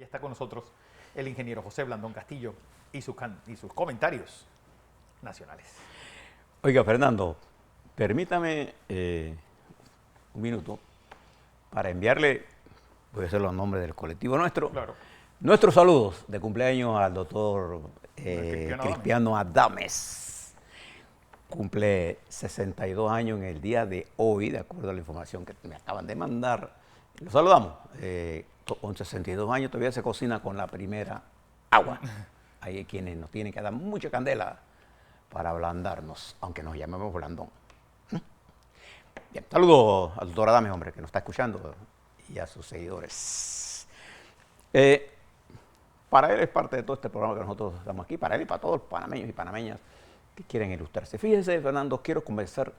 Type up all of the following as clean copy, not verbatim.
está con nosotros el ingeniero José Blandón Castillo y sus comentarios nacionales. Oiga, Fernando, permítame un minuto para enviarle, voy a hacer los nombres del colectivo nuestro, Claro. Nuestros saludos de cumpleaños al doctor Cristiano Adames. Cumple 62 años en el día de hoy, de acuerdo a la información que me acaban de mandar. Lo saludamos. Con 62 años todavía se cocina con la primera agua. Hay quienes nos tienen que dar mucha candela para ablandarnos, aunque nos llamemos Blandón. Bien, saludos al doctor Adames, hombre, que nos está escuchando, y a sus seguidores. Para él es parte de todo este programa que nosotros damos aquí, para él y para todos los panameños y panameñas que quieren ilustrarse. Fíjense, Fernando, quiero conversar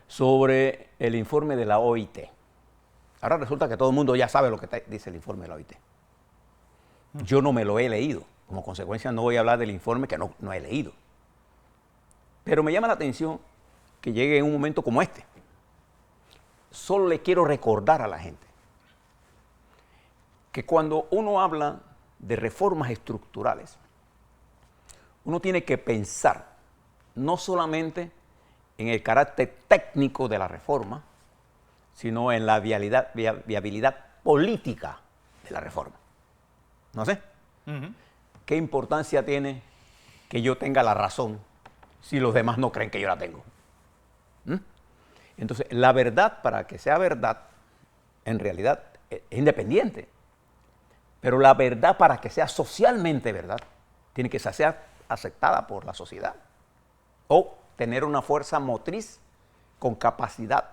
sobre el informe de la OIT. Ahora resulta que todo el mundo ya sabe lo que dice el informe de la OIT. Yo no me lo he leído. Como consecuencia no voy a hablar del informe que no he leído. Pero me llama la atención que llegue en un momento como este. Solo le quiero recordar a la gente que cuando uno habla de reformas estructurales, uno tiene que pensar no solamente en el carácter técnico de la reforma, sino en la viabilidad política de la reforma. ¿No sé? ¿Qué importancia tiene que yo tenga la razón si los demás no creen que yo la tengo? Entonces, la verdad, para que sea verdad, en realidad es independiente. Pero la verdad, para que sea socialmente verdad, tiene que ser aceptada por la sociedad o tener una fuerza motriz con capacidad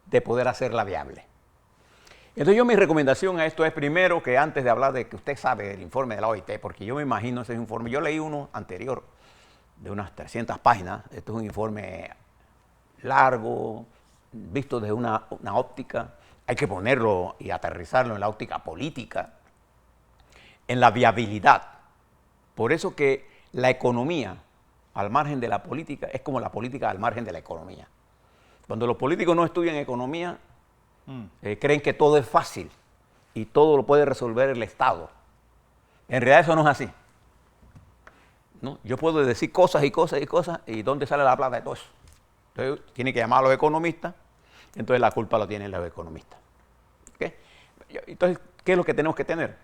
de poder hacerla viable. Entonces mi recomendación a esto es primero que antes de hablar de que usted sabe del informe de la OIT, porque yo me imagino ese informe, yo leí uno anterior de unas 300 páginas, esto es un informe largo, visto desde una óptica, hay que ponerlo y aterrizarlo en la óptica política, en la viabilidad. Por eso que la economía al margen de la política es como la política al margen de la economía. Cuando los políticos no estudian economía, creen que todo es fácil y todo lo puede resolver el Estado. En realidad eso no es así. ¿No? Yo puedo decir cosas y cosas y cosas, y ¿dónde sale la plata de todo eso? Entonces tiene que llamar a los economistas, entonces la culpa la tienen los economistas. ¿Okay? Entonces, ¿qué es lo que tenemos que tener?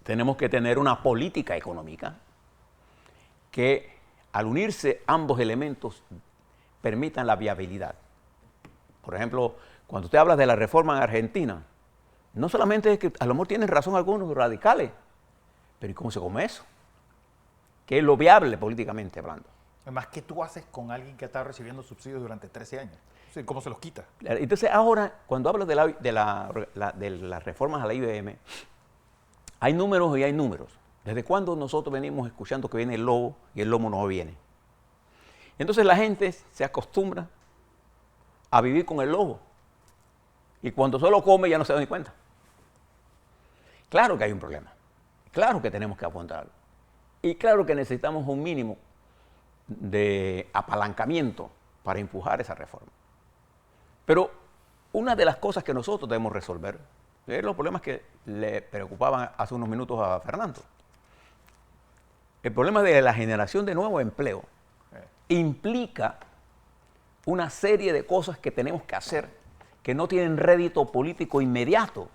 Tenemos que tener una política económica que al unirse ambos elementos permitan la viabilidad. Por ejemplo, cuando usted habla de la reforma en Argentina, no solamente es que a lo mejor tienen razón algunos radicales, pero ¿y cómo se come eso? ¿Qué es lo viable políticamente hablando? Además, ¿qué tú haces con alguien que está recibiendo subsidios durante 13 años? ¿Cómo se los quita? Entonces ahora, cuando hablo de las reformas a la IBM, hay números y hay números. ¿Desde cuándo nosotros venimos escuchando que viene el lobo y el lobo no viene? Entonces la gente se acostumbra a vivir con el lobo. Y cuando solo come ya no se da ni cuenta. Claro que hay un problema. Claro que tenemos que afrontarlo. Y claro que necesitamos un mínimo de apalancamiento para empujar esa reforma. Pero una de las cosas que nosotros debemos resolver es los problemas que le preocupaban hace unos minutos a Fernando. El problema de la generación de nuevo empleo implica una serie de cosas que tenemos que hacer que no tienen rédito político inmediato.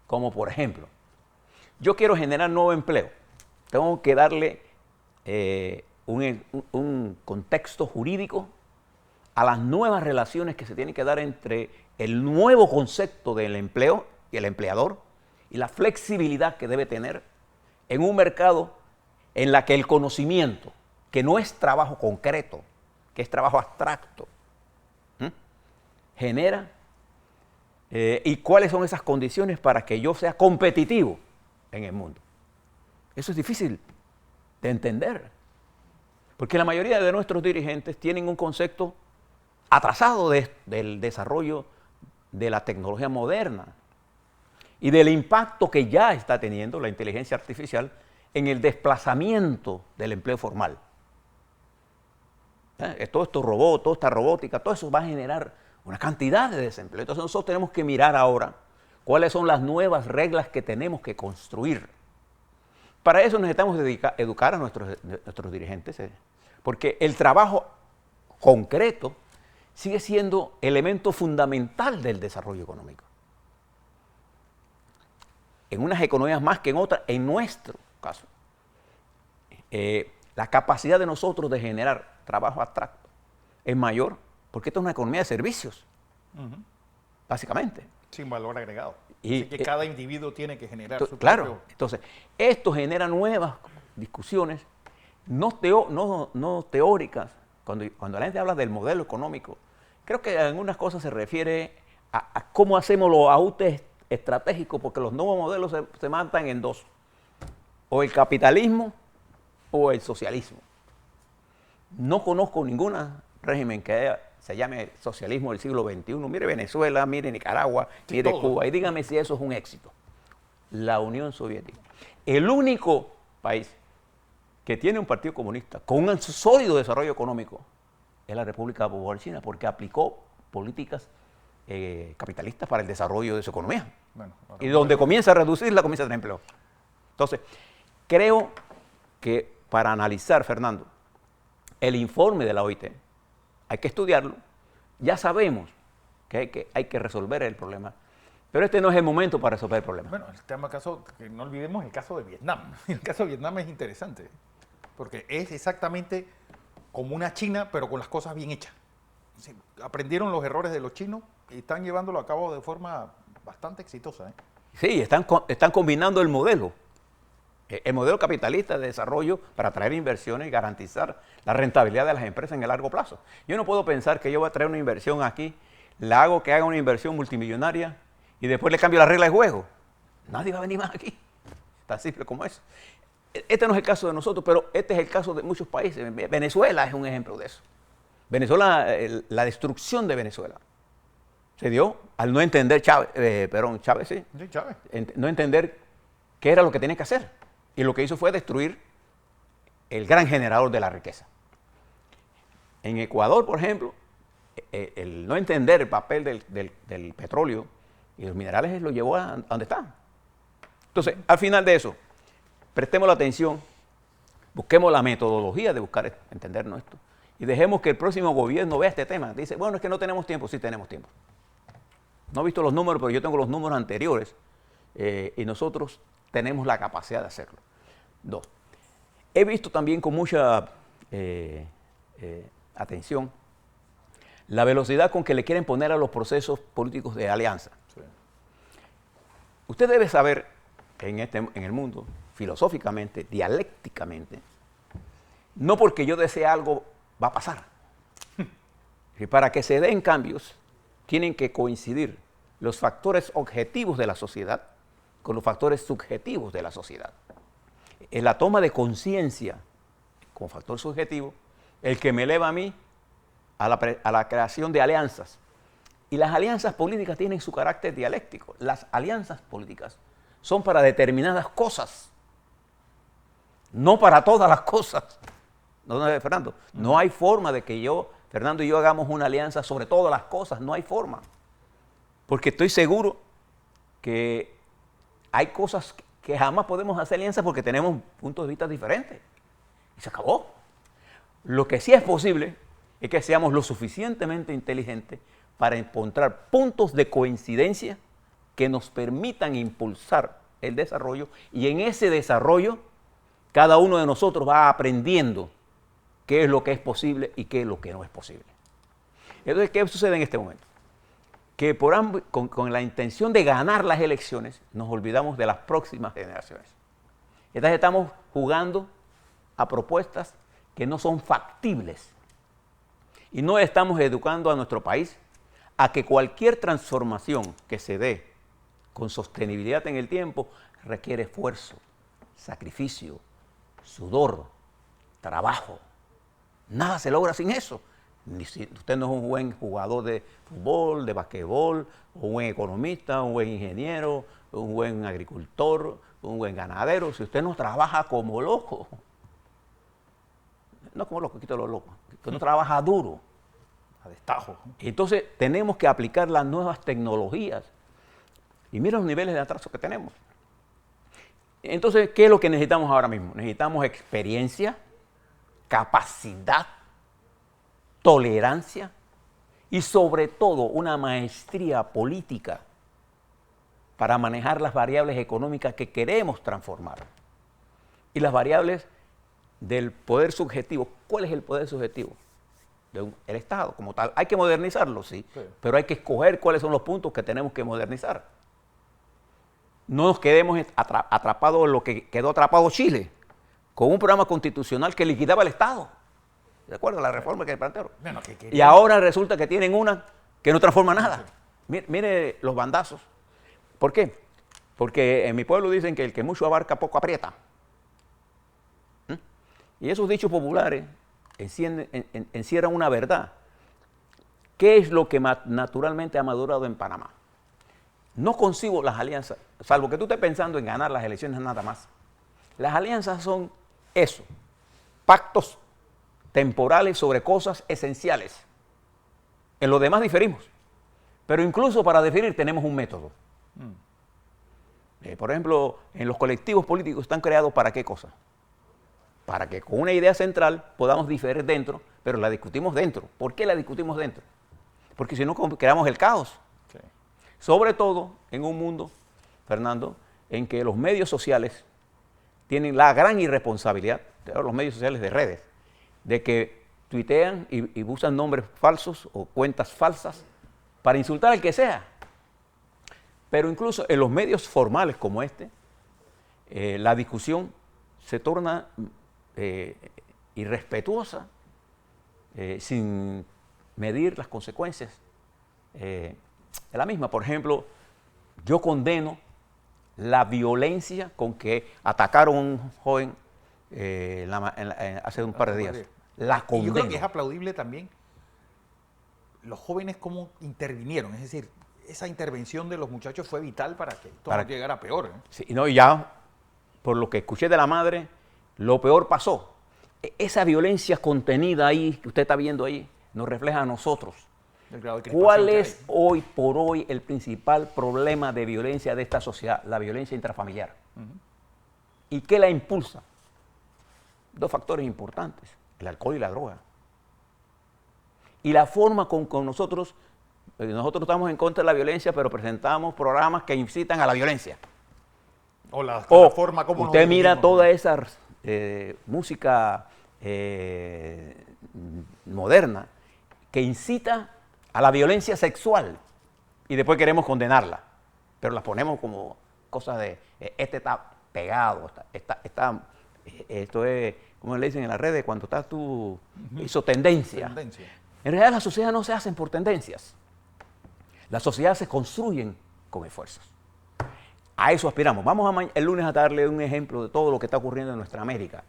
Como por ejemplo, yo quiero generar nuevo empleo. Tengo que darle un contexto jurídico a las nuevas relaciones que se tienen que dar entre el nuevo concepto del empleo y el empleador y la flexibilidad que debe tener en un mercado en la que el conocimiento, que no es trabajo concreto, que es trabajo abstracto, genera y cuáles son esas condiciones para que yo sea competitivo en el mundo. Eso es difícil de entender, porque la mayoría de nuestros dirigentes tienen un concepto atrasado del desarrollo de la tecnología moderna y del impacto que ya está teniendo la inteligencia artificial en el desplazamiento del empleo formal. Todo esto robot, toda esta robótica, todo eso va a generar una cantidad de desempleo. Entonces nosotros tenemos que mirar ahora ¿Cuáles son las nuevas reglas que tenemos que construir? Para eso necesitamos educar a nuestros dirigentes, porque el trabajo concreto sigue siendo elemento fundamental del desarrollo económico. En unas economías más que en otras, en nuestro caso, la capacidad de nosotros de generar trabajo abstracto es mayor, porque esta es una economía de servicios, básicamente. Sin valor agregado. Y, así que cada individuo tiene que generar su claro, propio... entonces, esto genera nuevas discusiones, no teóricas. Cuando la gente habla del modelo económico, creo que en algunas cosas se refiere a cómo hacemos los ajustes estratégicos, porque los nuevos modelos se matan en dos, o el capitalismo o el socialismo. No conozco ningún régimen que se llame socialismo del siglo XXI. Mire Venezuela, mire Nicaragua, mire Cuba, y dígame si eso es un éxito. La Unión Soviética. El único país que tiene un partido comunista con un sólido desarrollo económico es la República Popular China, porque aplicó políticas capitalistas para el desarrollo de su economía. Bueno, y donde comienza a reducirla, comienza a tener empleo. Entonces, creo que para analizar, Fernando, el informe de la OIT, hay que estudiarlo. Ya sabemos que hay que resolver el problema, pero este no es el momento para resolver el problema. Bueno, el tema caso, que no olvidemos el caso de Vietnam. El caso de Vietnam es interesante, porque es exactamente como una China, pero con las cosas bien hechas. Sí, aprendieron los errores de los chinos y están llevándolo a cabo de forma bastante exitosa. Sí, están combinando el modelo capitalista de desarrollo para atraer inversiones y garantizar la rentabilidad de las empresas en el largo plazo. Yo no puedo pensar que yo voy a traer una inversión aquí, la hago que haga una inversión multimillonaria y después le cambio la regla de juego. Nadie va a venir más aquí. Tan simple como eso. Este no es el caso de nosotros, pero este es el caso de muchos países. Venezuela es un ejemplo de eso. Venezuela, la destrucción de Venezuela se dio al no entender Chávez, sí. Sí, Chávez. No entender qué era lo que tenía que hacer. Y lo que hizo fue destruir el gran generador de la riqueza. En Ecuador, por ejemplo, el no entender el papel del petróleo y los minerales lo llevó a donde está. Entonces, al final de eso, prestemos la atención, busquemos la metodología de buscar entendernos esto y dejemos que el próximo gobierno vea este tema. Dice, bueno, es que no tenemos tiempo. Sí tenemos tiempo. No he visto los números, pero yo tengo los números anteriores y nosotros tenemos la capacidad de hacerlo. 2. He visto también con mucha atención la velocidad con que le quieren poner a los procesos políticos de alianza. Sí. Usted debe saber en el mundo, filosóficamente, dialécticamente, no porque yo desee algo va a pasar. Y para que se den cambios, tienen que coincidir los factores objetivos de la sociedad con los factores subjetivos de la sociedad. Es la toma de conciencia como factor subjetivo el que me eleva a mí a la creación de alianzas. Y las alianzas políticas tienen su carácter dialéctico. Las alianzas políticas son para determinadas cosas, no para todas las cosas. ¿No, Fernando? No hay forma de que Fernando y yo hagamos una alianza sobre todas las cosas, no hay forma. Porque estoy seguro que hay cosas que jamás podemos hacer alianza porque tenemos puntos de vista diferentes. Y se acabó. Lo que sí es posible es que seamos lo suficientemente inteligentes para encontrar puntos de coincidencia que nos permitan impulsar el desarrollo y en ese desarrollo cada uno de nosotros va aprendiendo qué es lo que es posible y qué es lo que no es posible. Entonces, ¿qué sucede en este momento? Que con la intención de ganar las elecciones nos olvidamos de las próximas generaciones. Entonces estamos jugando a propuestas que no son factibles y no estamos educando a nuestro país a que cualquier transformación que se dé con sostenibilidad en el tiempo requiere esfuerzo, sacrificio, sudor, trabajo. Nada se logra sin eso. Usted no es un buen jugador de fútbol, de basquetbol, un buen economista, un buen ingeniero, un buen agricultor, un buen ganadero, si usted no trabaja como loco. No como loco, quito lo loco. Que no trabaja duro. A destajo. Entonces tenemos que aplicar las nuevas tecnologías. Y mira los niveles de atraso que tenemos. Entonces, ¿qué es lo que necesitamos ahora mismo? Necesitamos experiencia, capacidad, tolerancia y sobre todo una maestría política para manejar las variables económicas que queremos transformar. Y las variables del poder subjetivo. ¿Cuál es el poder subjetivo? El Estado como tal. Hay que modernizarlo, sí, pero hay que escoger cuáles son los puntos que tenemos que modernizar. No nos quedemos atrapados en lo que quedó atrapado Chile, con un programa constitucional que liquidaba el Estado. ¿De acuerdo? La reforma que plantearon. Bueno, Y ahora resulta que tienen una que no transforma nada. Mire los bandazos. ¿Por qué? Porque en mi pueblo dicen que el que mucho abarca, poco aprieta. Y esos dichos populares encierran una verdad. ¿Qué es lo que naturalmente ha madurado en Panamá? No concibo las alianzas, salvo que tú estés pensando en ganar las elecciones nada más. Las alianzas son eso, pactos temporales sobre cosas esenciales. En lo demás diferimos, pero incluso para definir tenemos un método. Por ejemplo, en los colectivos políticos están creados ¿para qué cosa? Para que con una idea central podamos diferir dentro, pero la discutimos dentro. ¿Por qué la discutimos dentro? Porque si no creamos el caos. Sí. Sobre todo en un mundo, Fernando, en que los medios sociales tienen la gran irresponsabilidad, los medios sociales de redes, de que tuitean y usan nombres falsos o cuentas falsas para insultar al que sea. Pero incluso en los medios formales como este, la discusión se torna irrespetuosa, sin medir las consecuencias de la misma. Por ejemplo, yo condeno la violencia con que atacaron a un joven hace un par de días. La Y condeno. yo creo que es aplaudible también los jóvenes cómo intervinieron. Es decir, esa intervención de los muchachos fue vital para que todo no llegara a peor. Sí, no, y ya, por lo que escuché de la madre, lo peor pasó. Esa violencia contenida ahí, que usted está viendo ahí, nos refleja a nosotros. ¿Cuál es hoy por hoy el principal problema de violencia de esta sociedad? La violencia intrafamiliar. ¿Y qué la impulsa? Dos factores importantes, el alcohol y la droga. Y la forma con nosotros estamos en contra de la violencia, pero presentamos programas que incitan a la violencia. O la O forma como usted mira toda esa música moderna que incita a la violencia sexual y después queremos condenarla, pero las ponemos como cosas de este está pegado, esto es, como le dicen en las redes, cuando estás tú, hizo tendencia. En realidad las sociedades no se hacen por tendencias, las sociedades se construyen con esfuerzos. A eso aspiramos. Vamos el lunes a darle un ejemplo de todo lo que está ocurriendo en nuestra América.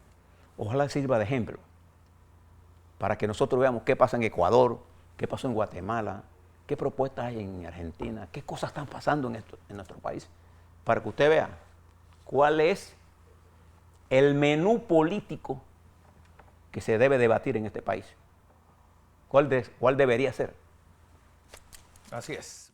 Ojalá sirva de ejemplo para que nosotros veamos qué pasa en Ecuador, qué pasó en Guatemala, qué propuestas hay en Argentina, qué cosas están pasando en nuestro país, para que usted vea cuál es el menú político que se debe debatir en este país. ¿Cuál debería ser? Así es.